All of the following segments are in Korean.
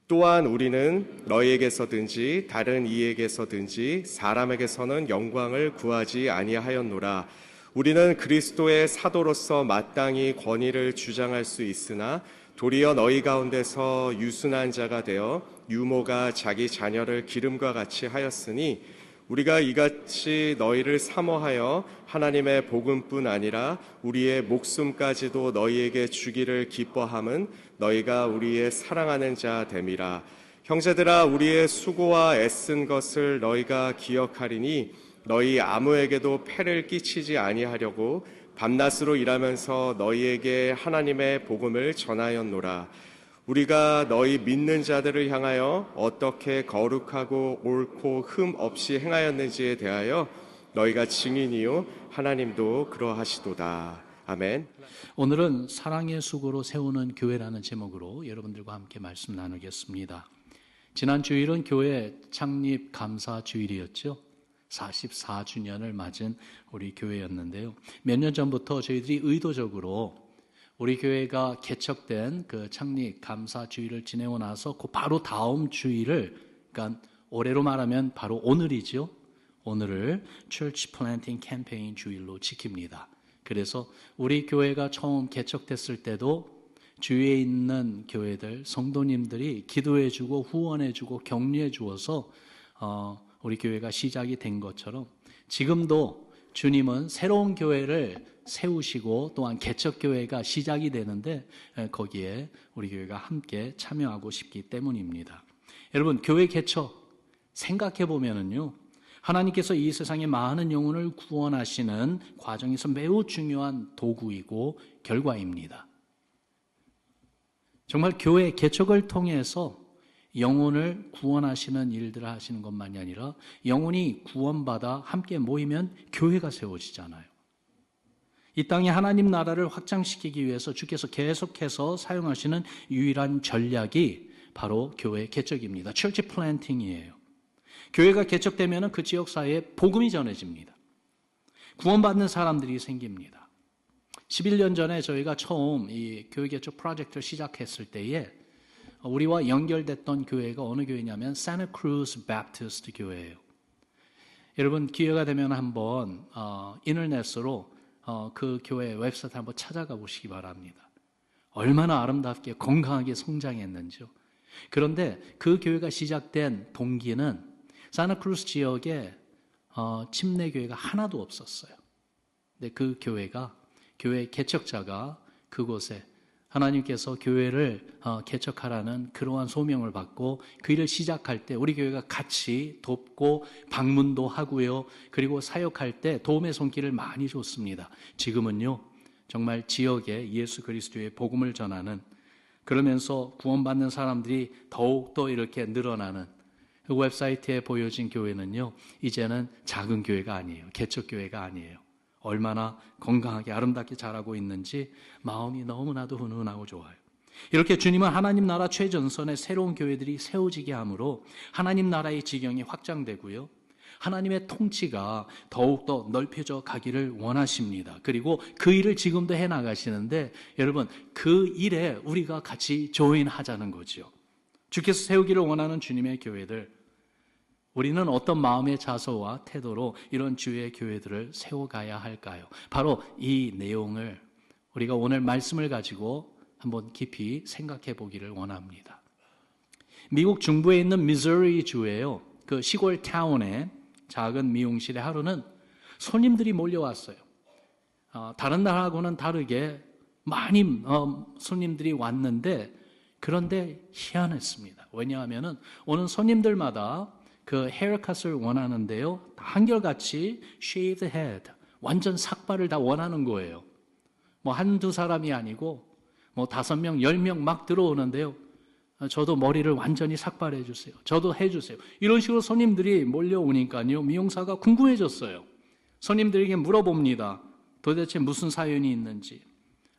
또한 우리는 너희에게서든지 다른 이에게서든지 사람에게서는 영광을 구하지 아니하였노라. 우리는 그리스도의 사도로서 마땅히 권위를 주장할 수 있으나 도리어 너희 가운데서 유순한 자가 되어 유모가 자기 자녀를 기름과 같이 하였으니 우리가 이같이 너희를 사모하여 하나님의 복음뿐 아니라 우리의 목숨까지도 너희에게 주기를 기뻐함은 너희가 우리의 사랑하는 자 됨이라. 형제들아, 우리의 수고와 애쓴 것을 너희가 기억하리니 너희 아무에게도 폐를 끼치지 아니하려고 밤낮으로 일하면서 너희에게 하나님의 복음을 전하였노라. 우리가 너희 믿는 자들을 향하여 어떻게 거룩하고 옳고 흠 없이 행하였는지에 대하여 너희가 증인이요 하나님도 그러하시도다. 아멘. 오늘은 사랑의 수고로 세우는 교회라는 제목으로 여러분들과 함께 말씀 나누겠습니다. 지난 주일은 교회 창립 감사 주일이었죠. 44주년을 맞은 우리 교회였는데요. 몇 년 전부터 저희들이 의도적으로 우리 교회가 개척된 그 창립 감사 주일을 지내고 나서 그 바로 다음 주일을, 그러니까 올해로 말하면 바로 오늘이죠. 오늘을 Church Planting Campaign 주일로 지킵니다. 그래서 우리 교회가 처음 개척됐을 때도 주위에 있는 교회들, 성도님들이 기도해주고 후원해주고 격려해주어서 우리 교회가 시작이 된 것처럼 지금도 주님은 새로운 교회를 세우시고 또한 개척교회가 시작이 되는데 거기에 우리 교회가 함께 참여하고 싶기 때문입니다. 여러분, 교회 개척 생각해 보면은요, 하나님께서 이 세상의 많은 영혼을 구원하시는 과정에서 매우 중요한 도구이고 결과입니다. 정말 교회 개척을 통해서 영혼을 구원하시는 일들을 하시는 것만이 아니라 영혼이 구원받아 함께 모이면 교회가 세워지잖아요. 이 땅에 하나님 나라를 확장시키기 위해서 주께서 계속해서 사용하시는 유일한 전략이 바로 교회 개척입니다. Church Planting이에요. 교회가 개척되면 그 지역사회에 복음이 전해집니다. 구원받는 사람들이 생깁니다. 11년 전에 저희가 처음 이 교회 개척 프로젝트를 시작했을 때에 우리와 연결됐던 교회가 어느 교회냐면 산타크루즈 바프티스트 교회예요. 여러분, 기회가 되면 한번 인터넷으로 그 교회 웹사이트 한번 찾아가 보시기 바랍니다. 얼마나 아름답게 건강하게 성장했는지요. 그런데 그 교회가 시작된 동기는 산타크루즈 지역에 침례교회가 하나도 없었어요. 근데 그 교회 개척자가 그곳에 하나님께서 교회를 개척하라는 그러한 소명을 받고 그 일을 시작할 때 우리 교회가 같이 돕고 방문도 하고요. 그리고 사역할 때 도움의 손길을 많이 줬습니다. 지금은요, 정말 지역에 예수 그리스도의 복음을 전하는, 그러면서 구원받는 사람들이 더욱더 이렇게 늘어나는 그 웹사이트에 보여진 교회는요, 이제는 작은 교회가 아니에요. 개척교회가 아니에요. 얼마나 건강하게 아름답게 자라고 있는지 마음이 너무나도 훈훈하고 좋아요. 이렇게 주님은 하나님 나라 최전선에 새로운 교회들이 세워지게 함으로 하나님 나라의 지경이 확장되고요, 하나님의 통치가 더욱더 넓혀져 가기를 원하십니다. 그리고 그 일을 지금도 해나가시는데 여러분, 그 일에 우리가 같이 조인하자는 거죠. 주께서 세우기를 원하는 주님의 교회들, 우리는 어떤 마음의 자세와 태도로 이런 주의 교회들을 세워가야 할까요? 바로 이 내용을 우리가 오늘 말씀을 가지고 한번 깊이 생각해 보기를 원합니다. 미국 중부에 있는 미주리 주예요. 그 시골 타운에 작은 미용실에 하루는 손님들이 몰려왔어요. 다른 날하고는 다르게 많이 손님들이 왔는데, 그런데 희한했습니다. 왜냐하면 오는 손님들마다 그 헤어컷을 원하는데요, 한결같이 shaved head, 완전 삭발을 다 원하는 거예요. 뭐 한두 사람이 아니고 뭐 5명, 10명 막 들어오는데요, 저도 머리를 완전히 삭발해 주세요, 저도 해주세요, 이런 식으로 손님들이 몰려오니까요, 미용사가 궁금해졌어요. 손님들에게 물어봅니다. 도대체 무슨 사연이 있는지.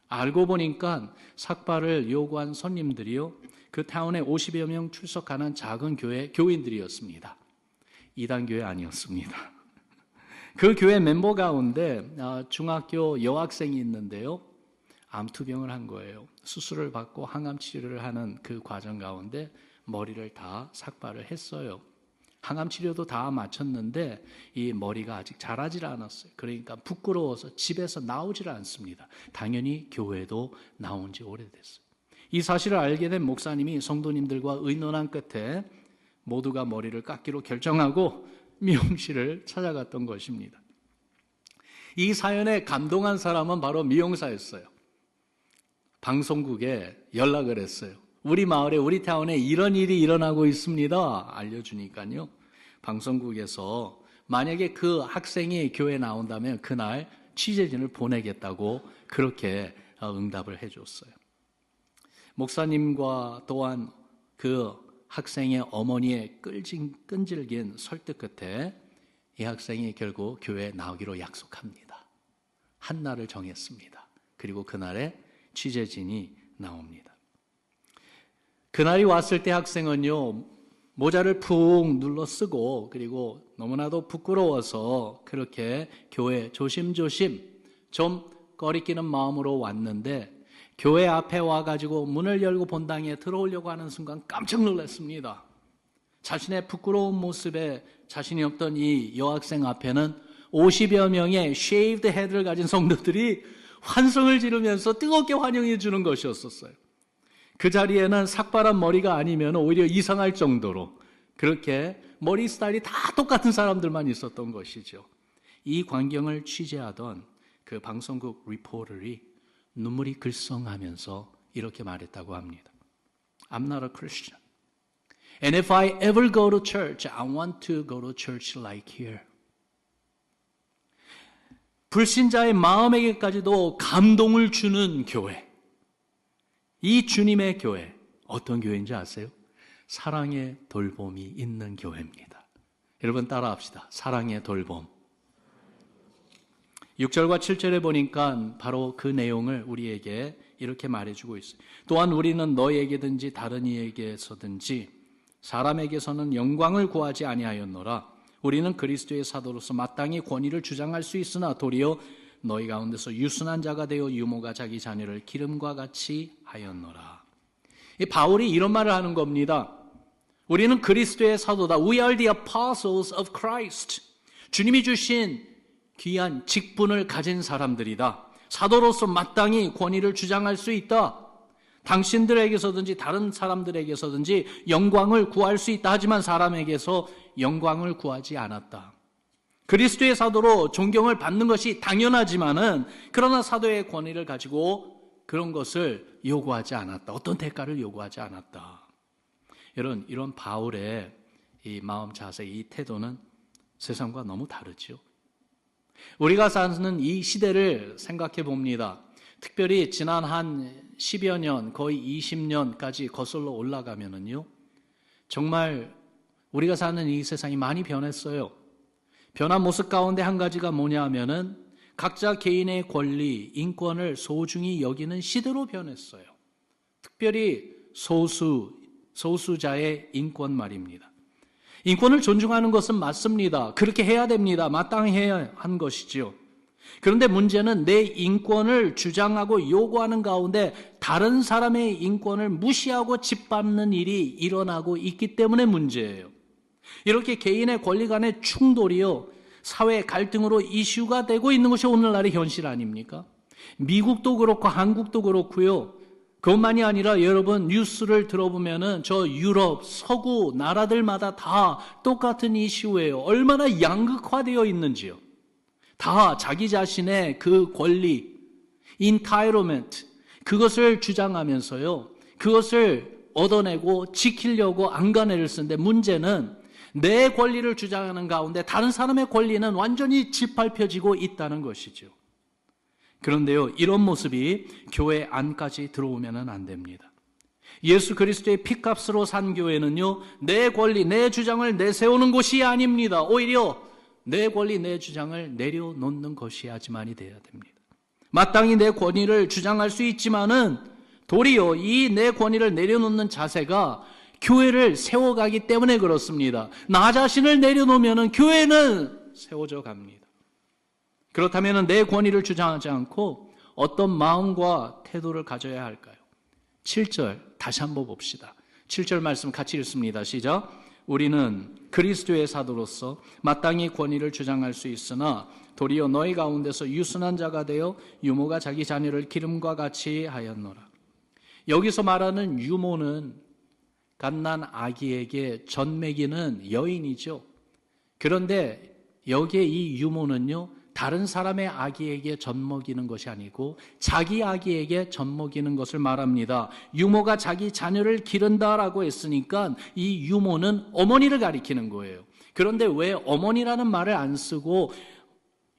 알고 보니까 삭발을 요구한 손님들이요, 그 타운에 50여 명 출석하는 작은 교회 교인들이었습니다. 이단교회 아니었습니다. 그 교회 멤버 가운데 중학교 여학생이 있는데요, 암투병을 한 거예요. 수술을 받고 항암 치료를 하는 그 과정 가운데 머리를 다 삭발을 했어요. 항암 치료도 다 마쳤는데 이 머리가 아직 자라질 않았어요. 그러니까 부끄러워서 집에서 나오질 않습니다. 당연히 교회도 나온 지 오래됐어요. 이 사실을 알게 된 목사님이 성도님들과 의논한 끝에 모두가 머리를 깎기로 결정하고 미용실을 찾아갔던 것입니다. 이 사연에 감동한 사람은 바로 미용사였어요. 방송국에 연락을 했어요. 우리 마을에, 우리 타운에 이런 일이 일어나고 있습니다. 알려주니까요. 방송국에서 만약에 그 학생이 교회에 나온다면 그날 취재진을 보내겠다고 그렇게 응답을 해줬어요. 목사님과 또한 그 학생의 어머니의 끈질긴 설득 끝에 이 학생이 결국 교회에 나오기로 약속합니다. 한 날을 정했습니다. 그리고 그날에 취재진이 나옵니다. 그날이 왔을 때 학생은요, 모자를 푹 눌러 쓰고 그리고 너무나도 부끄러워서 그렇게 교회 조심조심 좀 꺼리끼는 마음으로 왔는데 교회 앞에 와가지고 문을 열고 본당에 들어오려고 하는 순간 깜짝 놀랐습니다. 자신의 부끄러운 모습에 자신이 없던 이 여학생 앞에는 50여 명의 shaved head를 가진 성도들이 환성을 지르면서 뜨겁게 환영해 주는 것이었어요. 그 자리에는 삭발한 머리가 아니면 오히려 이상할 정도로 그렇게 머리 스타일이 다 똑같은 사람들만 있었던 것이죠. 이 광경을 취재하던 그 방송국 리포터이 눈물이 글썽하면서 이렇게 말했다고 합니다. I'm not a Christian. And if I ever go to church, I want to go to church like here. 불신자의 마음에게까지도 감동을 주는 교회. 이 주님의 교회, 어떤 교회인지 아세요? 사랑의 돌봄이 있는 교회입니다. 여러분 따라합시다. 사랑의 돌봄. 6절과 7절에 보니까 바로 그 내용을 우리에게 이렇게 말해주고 있어요. 또한 우리는 너에게든지 다른 이에게서든지 사람에게서는 영광을 구하지 아니하였노라. 우리는 그리스도의 사도로서 마땅히 권위를 주장할 수 있으나 도리어 너희 가운데서 유순한 자가 되어 유모가 자기 자녀를 기름과 같이 하였노라. 이 바울이 이런 말을 하는 겁니다. 우리는 그리스도의 사도다. We are the apostles of Christ. 주님이 주신 귀한 직분을 가진 사람들이다. 사도로서 마땅히 권위를 주장할 수 있다. 당신들에게서든지 다른 사람들에게서든지 영광을 구할 수 있다. 하지만 사람에게서 영광을 구하지 않았다. 그리스도의 사도로 존경을 받는 것이 당연하지만은 그러나 사도의 권위를 가지고 그런 것을 요구하지 않았다. 어떤 대가를 요구하지 않았다. 여러분, 이런 바울의 이 마음 자세, 이 태도는 세상과 너무 다르죠. 우리가 사는 이 시대를 생각해 봅니다. 특별히 지난 한 10여 년, 거의 20년까지 거슬러 올라가면은요, 정말 우리가 사는 이 세상이 많이 변했어요. 변한 모습 가운데 한 가지가 뭐냐 하면은 각자 개인의 권리, 인권을 소중히 여기는 시대로 변했어요. 특별히 소수자의 인권 말입니다. 인권을 존중하는 것은 맞습니다. 그렇게 해야 됩니다. 마땅히 해야 한 것이지요. 그런데 문제는 내 인권을 주장하고 요구하는 가운데 다른 사람의 인권을 무시하고 짓밟는 일이 일어나고 있기 때문에 문제예요. 이렇게 개인의 권리 간의 충돌이요, 사회 갈등으로 이슈가 되고 있는 것이 오늘날의 현실 아닙니까? 미국도 그렇고 한국도 그렇고요. 그것만이 아니라 여러분 뉴스를 들어보면은 저 유럽, 서구 나라들마다 다 똑같은 이슈예요. 얼마나 양극화되어 있는지요. 다 자기 자신의 그 권리, entitlement, 그것을 주장하면서요, 그것을 얻어내고 지키려고 안간힘을 쓰는데 문제는 내 권리를 주장하는 가운데 다른 사람의 권리는 완전히 짓밟혀지고 있다는 것이죠. 그런데요, 이런 모습이 교회 안까지 들어오면 안 됩니다. 예수 그리스도의 피값으로 산 교회는요, 내 권리, 내 주장을 내세우는 곳이 아닙니다. 오히려 내 권리, 내 주장을 내려놓는 것이야지만이 돼야 됩니다. 마땅히 내 권위를 주장할 수 있지만은 도리어 이 내 권위를 내려놓는 자세가 교회를 세워가기 때문에 그렇습니다. 나 자신을 내려놓으면 교회는 세워져 갑니다. 그렇다면 내 권위를 주장하지 않고 어떤 마음과 태도를 가져야 할까요? 7절 다시 한번 봅시다. 7절 말씀 같이 읽습니다. 시작. 우리는 그리스도의 사도로서 마땅히 권위를 주장할 수 있으나 도리어 너희 가운데서 유순한 자가 되어 유모가 자기 자녀를 기름과 같이 하였노라. 여기서 말하는 유모는 갓난 아기에게 젖 먹이는 여인이죠. 그런데 여기에 이 유모는요, 다른 사람의 아기에게 젖 먹이는 것이 아니고 자기 아기에게 젖 먹이는 것을 말합니다. 유모가 자기 자녀를 기른다라고 했으니까 이 유모는 어머니를 가리키는 거예요. 그런데 왜 어머니라는 말을 안 쓰고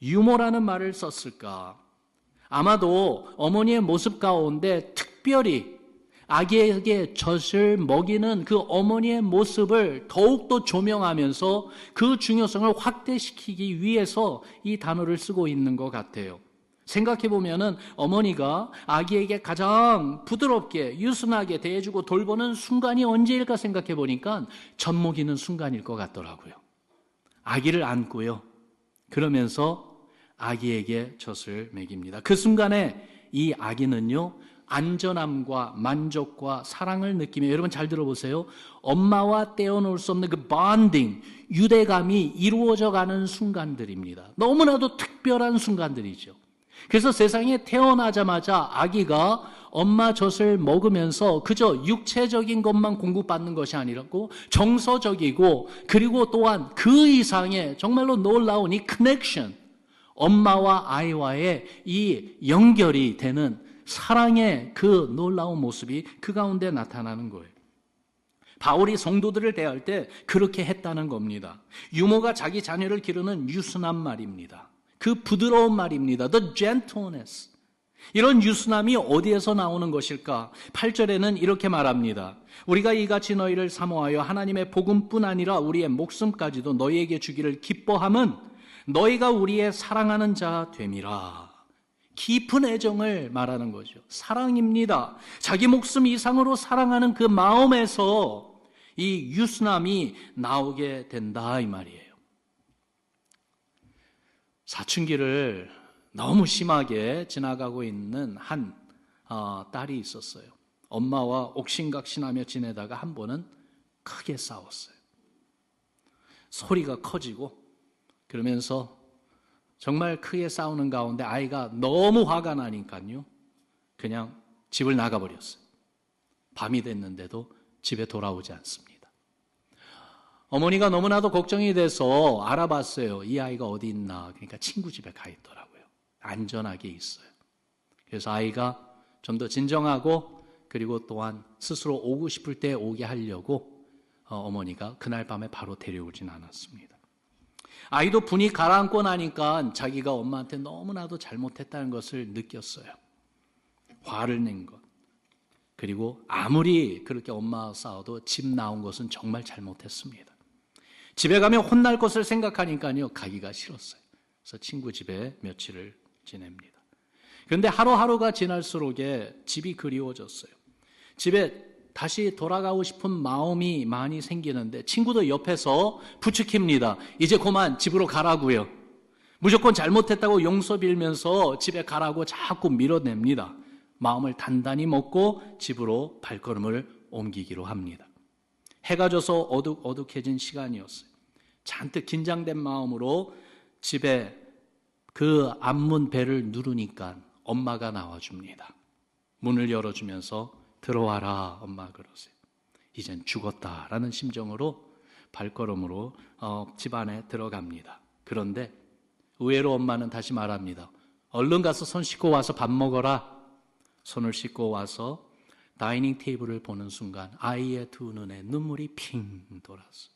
유모라는 말을 썼을까? 아마도 어머니의 모습 가운데 특별히 아기에게 젖을 먹이는 그 어머니의 모습을 더욱더 조명하면서 그 중요성을 확대시키기 위해서 이 단어를 쓰고 있는 것 같아요. 생각해보면은 어머니가 아기에게 가장 부드럽게 유순하게 대해주고 돌보는 순간이 언제일까 생각해보니까 젖 먹이는 순간일 것 같더라고요. 아기를 안고요. 그러면서 아기에게 젖을 먹입니다. 그 순간에 이 아기는요, 안전함과 만족과 사랑을 느끼며, 여러분 잘 들어보세요. 엄마와 떼어놓을 수 없는 그 본딩, 유대감이 이루어져 가는 순간들입니다. 너무나도 특별한 순간들이죠. 그래서 세상에 태어나자마자 아기가 엄마 젖을 먹으면서 그저 육체적인 것만 공급받는 것이 아니라고 정서적이고, 그리고 또한 그 이상의 정말로 놀라운 이 커넥션, 엄마와 아이와의 이 연결이 되는 사랑의 그 놀라운 모습이 그 가운데 나타나는 거예요. 바울이 성도들을 대할 때 그렇게 했다는 겁니다. 유모가 자기 자녀를 기르는 유순한 말입니다. 그 부드러운 말입니다. The gentleness. 이런 유순함이 어디에서 나오는 것일까? 8절에는 이렇게 말합니다. 우리가 이같이 너희를 사모하여 하나님의 복음뿐 아니라 우리의 목숨까지도 너희에게 주기를 기뻐함은 너희가 우리의 사랑하는 자 됨이라. 깊은 애정을 말하는 거죠. 사랑입니다. 자기 목숨 이상으로 사랑하는 그 마음에서 이 유순함이 나오게 된다 이 말이에요. 사춘기를 너무 심하게 지나가고 있는 한 딸이 있었어요. 엄마와 옥신각신하며 지내다가 한 번은 크게 싸웠어요. 소리가 커지고 그러면서 정말 크게 싸우는 가운데 아이가 너무 화가 나니까요, 그냥 집을 나가버렸어요. 밤이 됐는데도 집에 돌아오지 않습니다. 어머니가 너무나도 걱정이 돼서 알아봤어요. 이 아이가 어디 있나. 그러니까 친구 집에 가 있더라고요. 안전하게 있어요. 그래서 아이가 좀 더 진정하고, 그리고 또한 스스로 오고 싶을 때 오게 하려고 어머니가 그날 밤에 바로 데려오진 않았습니다. 아이도 분이 가라앉고 나니까 자기가 엄마한테 너무나도 잘못했다는 것을 느꼈어요. 화를 낸 것. 그리고 아무리 그렇게 엄마와 싸워도 집 나온 것은 정말 잘못했습니다. 집에 가면 혼날 것을 생각하니까요, 가기가 싫었어요. 그래서 친구 집에 며칠을 지냅니다. 그런데 하루하루가 지날수록에 집이 그리워졌어요. 집에 다시 돌아가고 싶은 마음이 많이 생기는데 친구도 옆에서 부추깁니다. 이제 그만 집으로 가라고요. 무조건 잘못했다고 용서 빌면서 집에 가라고 자꾸 밀어냅니다. 마음을 단단히 먹고 집으로 발걸음을 옮기기로 합니다. 해가 져서 어둑어둑해진 시간이었어요. 잔뜩 긴장된 마음으로 집에 그 앞문 벨을 누르니까 엄마가 나와줍니다. 문을 열어주면서 들어와라 엄마 그러세요. 이젠 죽었다라는 심정으로 발걸음으로 집 안에 들어갑니다. 그런데 의외로 엄마는 다시 말합니다. 얼른 가서 손 씻고 와서 밥 먹어라. 손을 씻고 와서 다이닝 테이블을 보는 순간 아이의 두 눈에 눈물이 핑 돌았어요.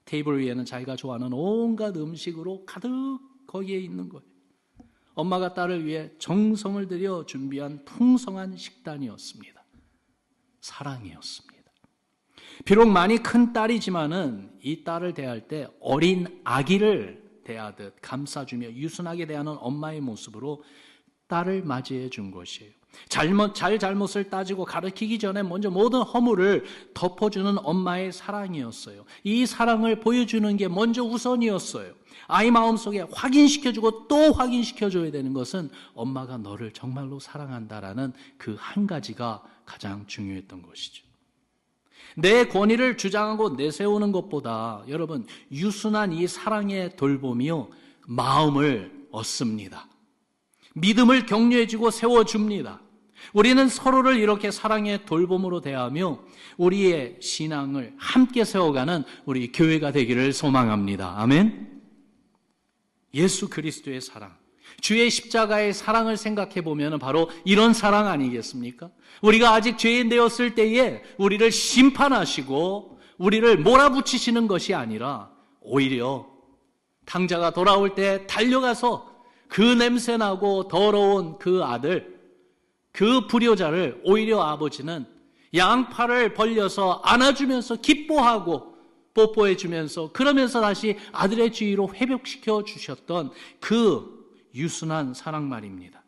테이블 위에는 자기가 좋아하는 온갖 음식으로 가득 거기에 있는 거예요. 엄마가 딸을 위해 정성을 들여 준비한 풍성한 식단이었습니다. 사랑이었습니다. 비록 많이 큰 딸이지만은 이 딸을 대할 때 어린 아기를 대하듯 감싸주며 유순하게 대하는 엄마의 모습으로 딸을 맞이해 준 것이에요. 잘못을 따지고 가르치기 전에 먼저 모든 허물을 덮어주는 엄마의 사랑이었어요. 이 사랑을 보여주는 게 먼저 우선이었어요. 아이 마음속에 확인시켜주고 또 확인시켜줘야 되는 것은 엄마가 너를 정말로 사랑한다라는 그 한 가지가 가장 중요했던 것이죠. 내 권위를 주장하고 내세우는 것보다 여러분 유순한 이 사랑의 돌봄이요 마음을 얻습니다. 믿음을 격려해주고 세워줍니다. 우리는 서로를 이렇게 사랑의 돌봄으로 대하며 우리의 신앙을 함께 세워가는 우리 교회가 되기를 소망합니다. 아멘. 예수 그리스도의 사랑, 주의 십자가의 사랑을 생각해 보면 바로 이런 사랑 아니겠습니까? 우리가 아직 죄인 되었을 때에 우리를 심판하시고 우리를 몰아붙이시는 것이 아니라 오히려 탕자가 돌아올 때 달려가서 그 냄새나고 더러운 그 아들, 그 불효자를 오히려 아버지는 양팔을 벌려서 안아주면서 기뻐하고 뽀뽀해주면서 그러면서 다시 아들의 지위로 회복시켜 주셨던 그 유순한 사랑 말입니다.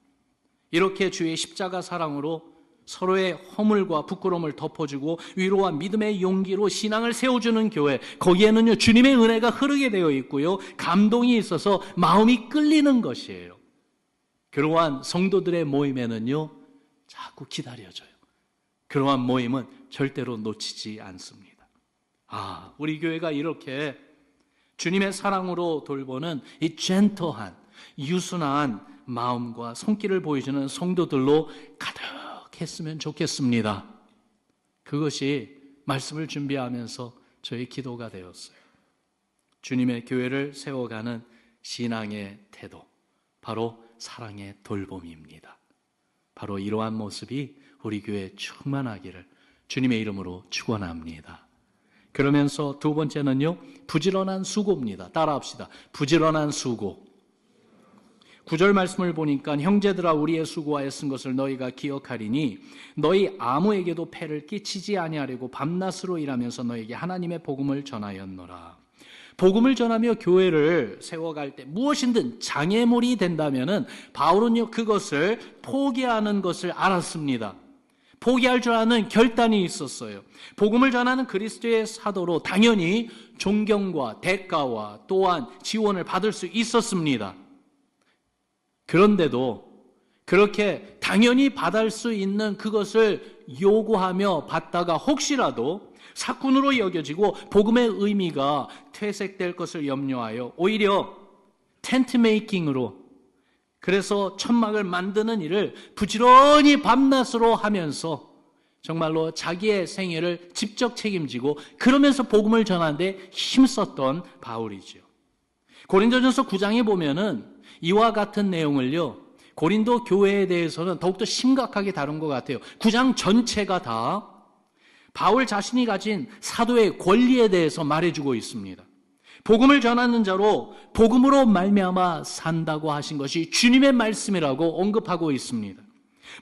이렇게 주의 십자가 사랑으로 서로의 허물과 부끄러움을 덮어주고 위로와 믿음의 용기로 신앙을 세워주는 교회, 거기에는요 주님의 은혜가 흐르게 되어 있고요 감동이 있어서 마음이 끌리는 것이에요. 그러한 성도들의 모임에는요 자꾸 기다려져요. 그러한 모임은 절대로 놓치지 않습니다. 우리 교회가 이렇게 주님의 사랑으로 돌보는 이 젠틀한 유순한 마음과 손길을 보여주는 성도들로 가득했으면 좋겠습니다. 그것이 말씀을 준비하면서 저의 기도가 되었어요. 주님의 교회를 세워가는 신앙의 태도, 바로 사랑의 돌봄입니다. 바로 이러한 모습이 우리 교회에 충만하기를 주님의 이름으로 축원합니다. 그러면서 두 번째는요, 부지런한 수고입니다. 따라합시다. 부지런한 수고. 9절 말씀을 보니까 형제들아 우리의 수고와 애쓴 것을 너희가 기억하리니 너희 아무에게도 폐를 끼치지 아니하려고 밤낮으로 일하면서 너에게 하나님의 복음을 전하였노라. 복음을 전하며 교회를 세워갈 때 무엇이든 장애물이 된다면은 바울은요 그것을 포기하는 것을 알았습니다. 포기할 줄 아는 결단이 있었어요. 복음을 전하는 그리스도의 사도로 당연히 존경과 대가와 또한 지원을 받을 수 있었습니다. 그런데도 그렇게 당연히 받을 수 있는 그것을 요구하며 받다가 혹시라도 사꾼으로 여겨지고 복음의 의미가 퇴색될 것을 염려하여 오히려 텐트 메이킹으로, 그래서 천막을 만드는 일을 부지런히 밤낮으로 하면서 정말로 자기의 생애를 직접 책임지고 그러면서 복음을 전하는데 힘썼던 바울이죠. 고린도전서 9장에 보면은 이와 같은 내용을요 고린도 교회에 대해서는 더욱더 심각하게 다룬 것 같아요. 9장 전체가 다 바울 자신이 가진 사도의 권리에 대해서 말해주고 있습니다. 복음을 전하는 자로 복음으로 말미암아 산다고 하신 것이 주님의 말씀이라고 언급하고 있습니다.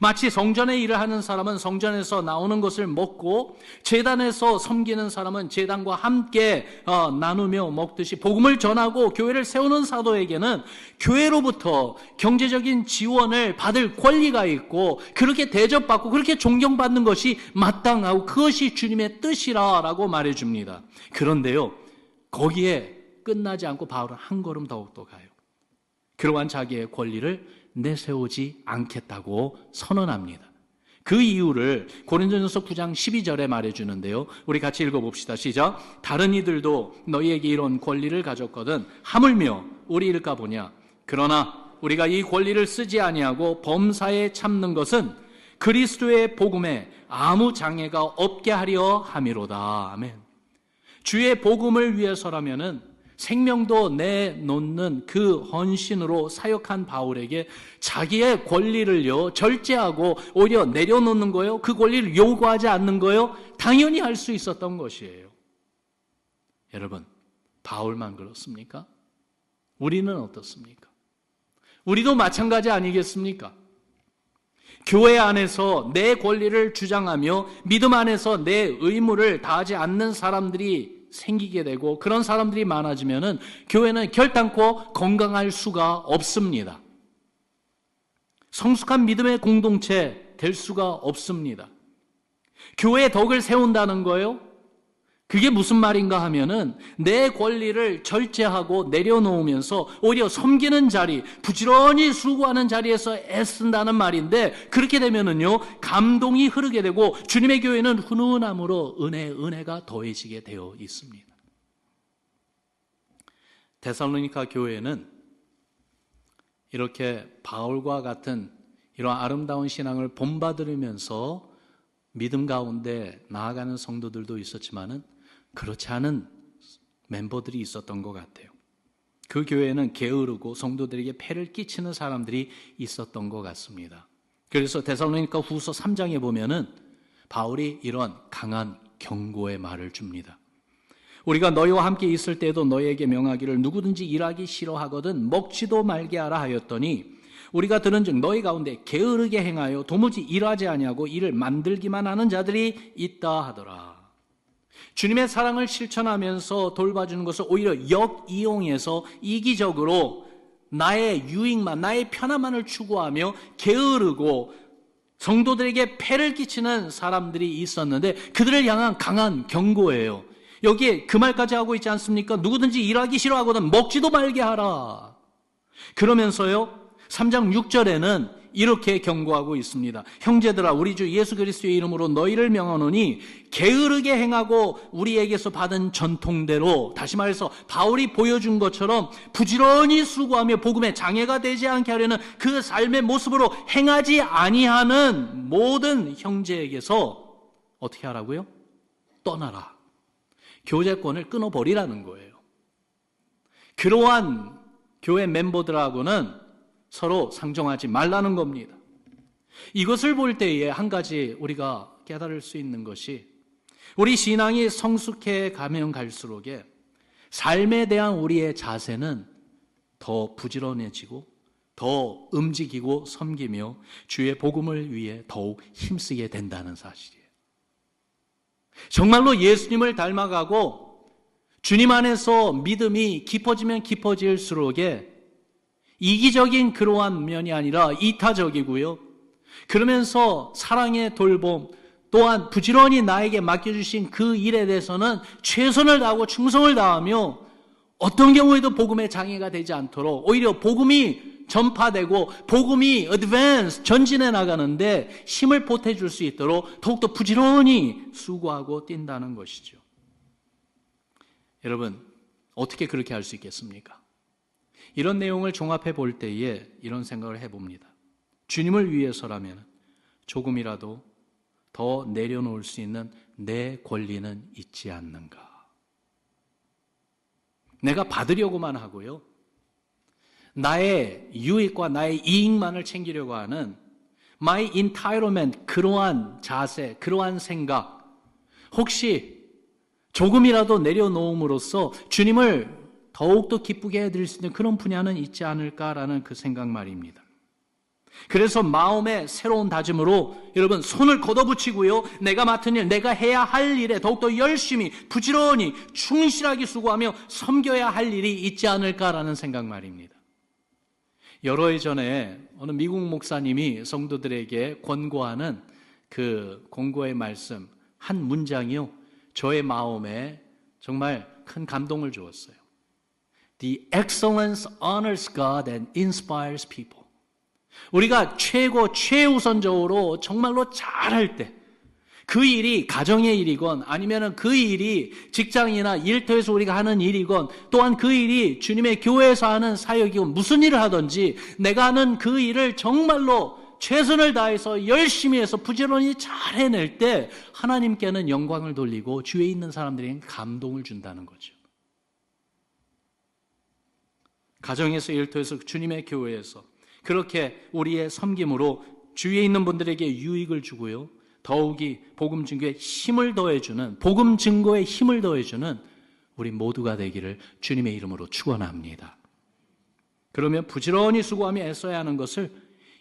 마치 성전의 일을 하는 사람은 성전에서 나오는 것을 먹고 제단에서 섬기는 사람은 제단과 함께 나누며 먹듯이 복음을 전하고 교회를 세우는 사도에게는 교회로부터 경제적인 지원을 받을 권리가 있고 그렇게 대접받고 그렇게 존경받는 것이 마땅하고 그것이 주님의 뜻이라고 말해줍니다. 그런데요 거기에 끝나지 않고 바울은 한 걸음 더욱더 가요. 그러한 자기의 권리를 내세우지 않겠다고 선언합니다. 그 이유를 고린도전서 9장 12절에 말해주는데요. 우리 같이 읽어봅시다. 시작. 다른 이들도 너희에게 이런 권리를 가졌거든 하물며 우리 일까 보냐. 그러나 우리가 이 권리를 쓰지 아니하고 범사에 참는 것은 그리스도의 복음에 아무 장애가 없게 하려 함이로다. 아멘. 주의 복음을 위해서라면은 생명도 내놓는 그 헌신으로 사역한 바울에게 자기의 권리를요 절제하고 오히려 내려놓는 거요, 그 권리를 요구하지 않는 거요 당연히 할 수 있었던 것이에요. 여러분, 바울만 그렇습니까? 우리는 어떻습니까? 우리도 마찬가지 아니겠습니까? 교회 안에서 내 권리를 주장하며 믿음 안에서 내 의무를 다하지 않는 사람들이 생기게 되고 그런 사람들이 많아지면은 교회는 결단코 건강할 수가 없습니다. 성숙한 믿음의 공동체 될 수가 없습니다. 교회의 덕을 세운다는 거요, 그게 무슨 말인가 하면은 내 권리를 절제하고 내려놓으면서 오히려 섬기는 자리, 부지런히 수고하는 자리에서 애쓴다는 말인데, 그렇게 되면은요, 감동이 흐르게 되고 주님의 교회는 훈훈함으로 은혜가 더해지게 되어 있습니다. 데살로니가 교회는 이렇게 바울과 같은 이런 아름다운 신앙을 본받으면서 믿음 가운데 나아가는 성도들도 있었지만은 그렇지 않은 멤버들이 있었던 것 같아요. 그 교회는 게으르고 성도들에게 폐를 끼치는 사람들이 있었던 것 같습니다. 그래서 데살로니가 후서 3장에 보면은 바울이 이런 강한 경고의 말을 줍니다. 우리가 너희와 함께 있을 때에도 너희에게 명하기를 누구든지 일하기 싫어하거든 먹지도 말게 하라 하였더니 우리가 들은즉 너희 가운데 게으르게 행하여 도무지 일하지 아니하고 일을 만들기만 하는 자들이 있다 하더라. 주님의 사랑을 실천하면서 돌봐주는 것을 오히려 역이용해서 이기적으로 나의 유익만, 나의 편함만을 추구하며 게으르고 성도들에게 폐를 끼치는 사람들이 있었는데 그들을 향한 강한 경고예요. 여기에 그 말까지 하고 있지 않습니까? 누구든지 일하기 싫어하거든 먹지도 말게 하라. 그러면서요 3장 6절에는 이렇게 경고하고 있습니다. 형제들아 우리 주 예수 그리스도의 이름으로 너희를 명하노니 게으르게 행하고 우리에게서 받은 전통대로, 다시 말해서 바울이 보여준 것처럼 부지런히 수고하며 복음에 장애가 되지 않게 하려는 그 삶의 모습으로 행하지 아니하는 모든 형제에게서 어떻게 하라고요? 떠나라. 교제권을 끊어버리라는 거예요. 그러한 교회 멤버들하고는 서로 상종하지 말라는 겁니다. 이것을 볼 때에 한 가지 우리가 깨달을 수 있는 것이, 우리 신앙이 성숙해 가면 갈수록에 삶에 대한 우리의 자세는 더 부지런해지고 더 움직이고 섬기며 주의 복음을 위해 더욱 힘쓰게 된다는 사실이에요. 정말로 예수님을 닮아가고 주님 안에서 믿음이 깊어지면 깊어질수록에 이기적인 그러한 면이 아니라 이타적이고요. 그러면서 사랑의 돌봄, 또한 부지런히 나에게 맡겨주신 그 일에 대해서는 최선을 다하고 충성을 다하며 어떤 경우에도 복음의 장애가 되지 않도록 오히려 복음이 전파되고 복음이 어드밴스, 전진해 나가는데 힘을 보태줄 수 있도록 더욱더 부지런히 수고하고 뛴다는 것이죠. 여러분, 어떻게 그렇게 할 수 있겠습니까? 이런 내용을 종합해 볼 때에 이런 생각을 해봅니다. 주님을 위해서라면 조금이라도 더 내려놓을 수 있는 내 권리는 있지 않는가? 내가 받으려고만 하고요, 나의 유익과 나의 이익만을 챙기려고 하는 my entitlement, 그러한 자세, 그러한 생각, 혹시 조금이라도 내려놓음으로써 주님을 더욱더 기쁘게 해드릴 수 있는 그런 분야는 있지 않을까라는 그 생각 말입니다. 그래서 마음의 새로운 다짐으로 여러분 손을 걷어붙이고요, 내가 맡은 일, 내가 해야 할 일에 더욱더 열심히 부지런히 충실하게 수고하며 섬겨야 할 일이 있지 않을까라는 생각 말입니다. 여러 해 전에 어느 미국 목사님이 성도들에게 권고하는 그 권고의 말씀 한 문장이요, 저의 마음에 정말 큰 감동을 주었어요. The excellence honors God and inspires people. 우리가 최우선적으로 정말로 잘할 때, 그 일이 가정의 일이건 아니면 그 일이 직장이나 일터에서 우리가 하는 일이건 또한 그 일이 주님의 교회에서 하는 사역이건 무슨 일을 하든지 내가 하는 그 일을 정말로 최선을 다해서 열심히 해서 부지런히 잘 해낼 때 하나님께는 영광을 돌리고 주위에 있는 사람들에게 감동을 준다는 거죠. 가정에서, 일터에서, 주님의 교회에서 그렇게 우리의 섬김으로 주위에 있는 분들에게 유익을 주고요, 더욱이 복음 증거에 힘을 더해주는, 복음 증거에 힘을 더해주는 우리 모두가 되기를 주님의 이름으로 축원합니다. 그러면 부지런히 수고하며 애써야 하는 것을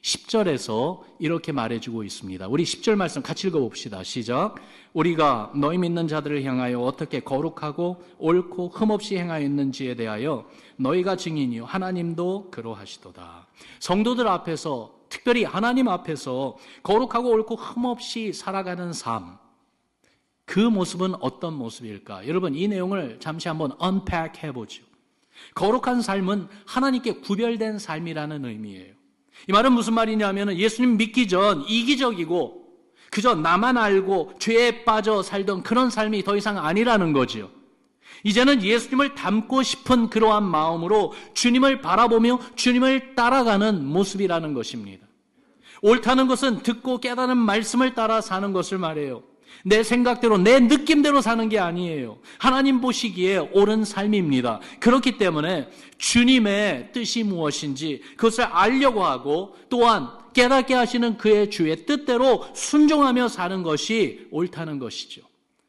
10절에서 이렇게 말해주고 있습니다. 우리 10절 말씀 같이 읽어봅시다. 시작. 우리가 너희 믿는 자들을 향하여 어떻게 거룩하고 옳고 흠없이 행하였는지에 대하여 너희가 증인이요 하나님도 그러하시도다. 성도들 앞에서, 특별히 하나님 앞에서 거룩하고 옳고 흠없이 살아가는 삶, 그 모습은 어떤 모습일까? 여러분, 이 내용을 잠시 한번 unpack 해보죠. 거룩한 삶은 하나님께 구별된 삶이라는 의미예요. 이 말은 무슨 말이냐면 예수님 믿기 전 이기적이고 그저 나만 알고 죄에 빠져 살던 그런 삶이 더 이상 아니라는 거지요. 이제는 예수님을 닮고 싶은 그러한 마음으로 주님을 바라보며 주님을 따라가는 모습이라는 것입니다. 옳다는 것은 듣고 깨달은 말씀을 따라 사는 것을 말해요. 내 생각대로 내 느낌대로 사는 게 아니에요. 하나님 보시기에 옳은 삶입니다. 그렇기 때문에 주님의 뜻이 무엇인지 그것을 알려고 하고 또한 깨닫게 하시는 그의 주의 뜻대로 순종하며 사는 것이 옳다는 것이죠.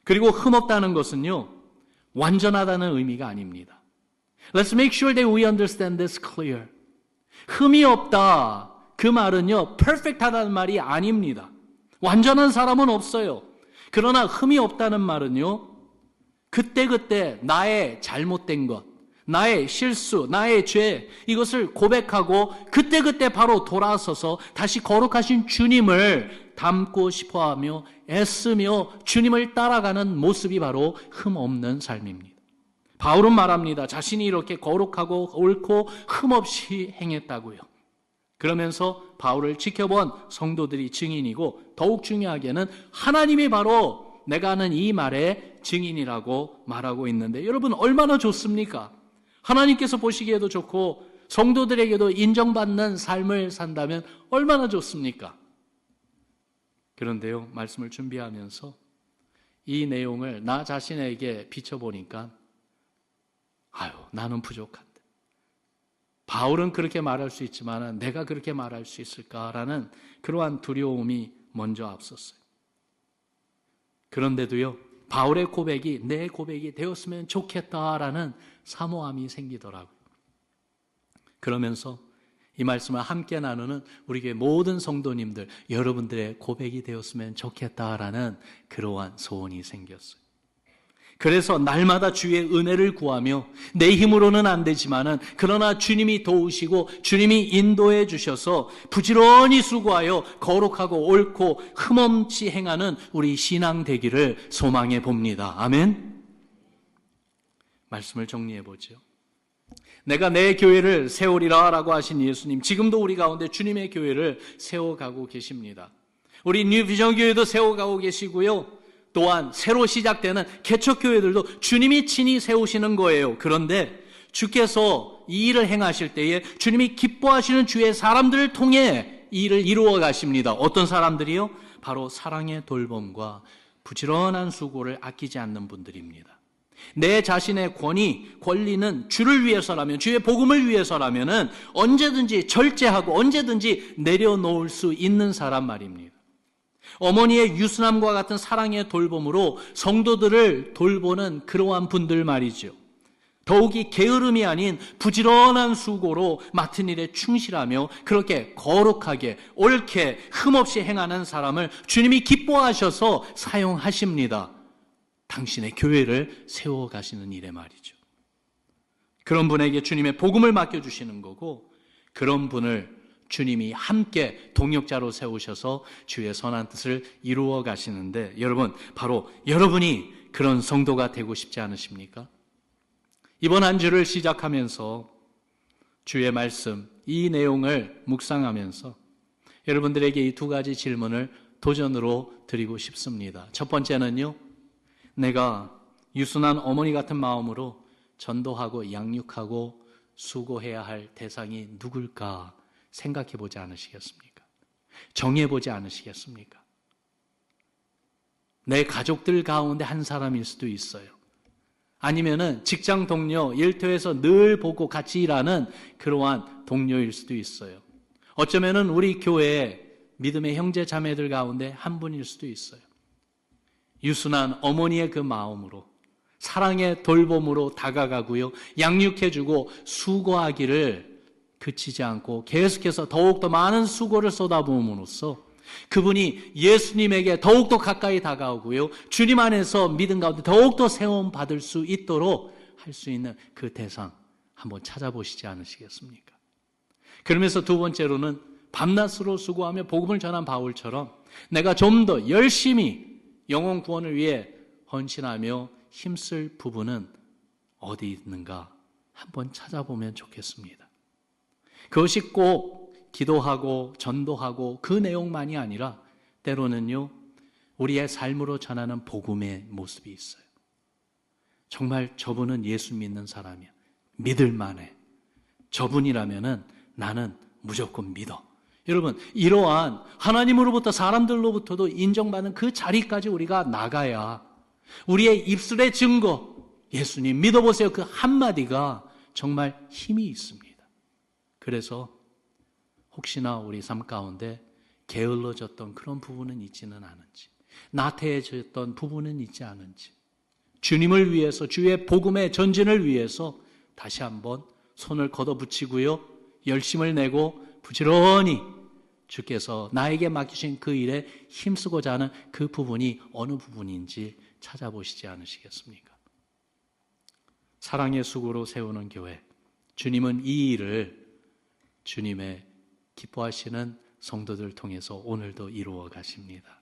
그리고 흠없다는 것은요, 완전하다는 의미가 아닙니다. Let's make sure that we understand this clear. 흠이 없다. 그 말은요, perfect하다는 말이 아닙니다. 완전한 사람은 없어요. 그러나 흠이 없다는 말은요, 그때그때 나의 잘못된 것, 나의 실수, 나의 죄, 이것을 고백하고 그때그때 바로 돌아서서 다시 거룩하신 주님을 닮고 싶어하며 애쓰며 주님을 따라가는 모습이 바로 흠없는 삶입니다. 바울은 말합니다. 자신이 이렇게 거룩하고 옳고 흠없이 행했다고요. 그러면서 바울을 지켜본 성도들이 증인이고 더욱 중요하게는 하나님이 바로 내가 하는 이 말의 증인이라고 말하고 있는데 여러분 얼마나 좋습니까? 하나님께서 보시기에도 좋고 성도들에게도 인정받는 삶을 산다면 얼마나 좋습니까? 그런데요, 말씀을 준비하면서 이 내용을 나 자신에게 비춰보니까 나는 부족한데 바울은 그렇게 말할 수 있지만 내가 그렇게 말할 수 있을까라는 그러한 두려움이 먼저 앞섰어요. 그런데도요, 바울의 고백이 내 고백이 되었으면 좋겠다라는 사모함이 생기더라고요. 그러면서 이 말씀을 함께 나누는 우리 교회 모든 성도님들, 여러분들의 고백이 되었으면 좋겠다라는 그러한 소원이 생겼어요. 그래서 날마다 주의 은혜를 구하며 내 힘으로는 안 되지만은 그러나 주님이 도우시고 주님이 인도해 주셔서 부지런히 수고하여 거룩하고 옳고 흠없이 행하는 우리 신앙 되기를 소망해 봅니다. 아멘. 말씀을 정리해 보죠. 내가 내 교회를 세우리라 라고 하신 예수님, 지금도 우리 가운데 주님의 교회를 세워가고 계십니다. 우리 뉴비전 교회도 세워가고 계시고요, 또한 새로 시작되는 개척교회들도 주님이 친히 세우시는 거예요. 그런데 주께서 이 일을 행하실 때에 주님이 기뻐하시는 주의 사람들을 통해 이 일을 이루어 가십니다. 어떤 사람들이요? 바로 사랑의 돌봄과 부지런한 수고를 아끼지 않는 분들입니다. 내 자신의 권리는 주를 위해서라면, 주의 복음을 위해서라면 언제든지 절제하고 언제든지 내려놓을 수 있는 사람 말입니다. 어머니의 유순함과 같은 사랑의 돌봄으로 성도들을 돌보는 그러한 분들 말이죠. 더욱이 게으름이 아닌 부지런한 수고로 맡은 일에 충실하며 그렇게 거룩하게 옳게 흠없이 행하는 사람을 주님이 기뻐하셔서 사용하십니다. 당신의 교회를 세워가시는 일에 말이죠. 그런 분에게 주님의 복음을 맡겨주시는 거고, 그런 분을 주님이 함께 동역자로 세우셔서 주의 선한 뜻을 이루어 가시는데, 여러분, 바로 여러분이 그런 성도가 되고 싶지 않으십니까? 이번 한 주를 시작하면서 주의 말씀, 이 내용을 묵상하면서 여러분들에게 이 두 가지 질문을 도전으로 드리고 싶습니다. 첫 번째는요, 내가 유순한 어머니 같은 마음으로 전도하고 양육하고 수고해야 할 대상이 누굴까 생각해 보지 않으시겠습니까? 정해 보지 않으시겠습니까? 내 가족들 가운데 한 사람일 수도 있어요. 아니면은 직장 동료, 일터에서 늘 보고 같이 일하는 그러한 동료일 수도 있어요. 어쩌면은 우리 교회의 믿음의 형제 자매들 가운데 한 분일 수도 있어요. 유순한 어머니의 그 마음으로 사랑의 돌봄으로 다가가고요, 양육해주고 수고하기를 그치지 않고 계속해서 더욱더 많은 수고를 쏟아부음으로써 그분이 예수님에게 더욱더 가까이 다가오고요, 주님 안에서 믿음 가운데 더욱더 세움 받을 수 있도록 할 수 있는 그 대상 한번 찾아보시지 않으시겠습니까? 그러면서 두 번째로는 밤낮으로 수고하며 복음을 전한 바울처럼 내가 좀 더 열심히 영혼 구원을 위해 헌신하며 힘쓸 부분은 어디 있는가 한번 찾아보면 좋겠습니다. 그것이 꼭 기도하고 전도하고 그 내용만이 아니라 때로는요, 우리의 삶으로 전하는 복음의 모습이 있어요. 정말 저분은 예수 믿는 사람이야. 믿을 만해. 저분이라면은 나는 무조건 믿어. 여러분, 이러한 하나님으로부터 사람들로부터도 인정받는 그 자리까지 우리가 나가야 우리의 입술의 증거, 예수님 믿어보세요, 그 한마디가 정말 힘이 있습니다. 그래서 혹시나 우리 삶 가운데 게을러졌던 그런 부분은 있지는 않은지, 나태해졌던 부분은 있지 않은지, 주님을 위해서, 주의 복음의 전진을 위해서 다시 한번 손을 걷어붙이고요, 열심을 내고 부지런히 주께서 나에게 맡기신 그 일에 힘쓰고자 하는 그 부분이 어느 부분인지 찾아보시지 않으시겠습니까? 사랑의 수고로 세우는 교회, 주님은 이 일을 주님의 기뻐하시는 성도들 통해서 오늘도 이루어 가십니다.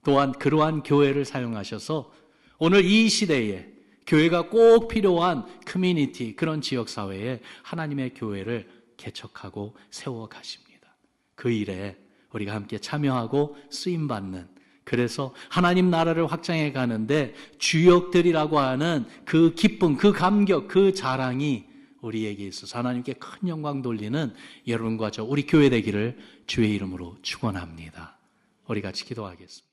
또한 그러한 교회를 사용하셔서 오늘 이 시대에 교회가 꼭 필요한 커뮤니티, 그런 지역사회에 하나님의 교회를 개척하고 세워 가십니다. 그 일에 우리가 함께 참여하고 쓰임받는, 그래서 하나님 나라를 확장해 가는데 주역들이라고 하는 그 기쁨, 그 감격, 그 자랑이 우리에게 있어서 하나님께 큰 영광 돌리는 여러분과 저 우리 교회 되기를 주의 이름으로 축원합니다. 우리 같이 기도하겠습니다.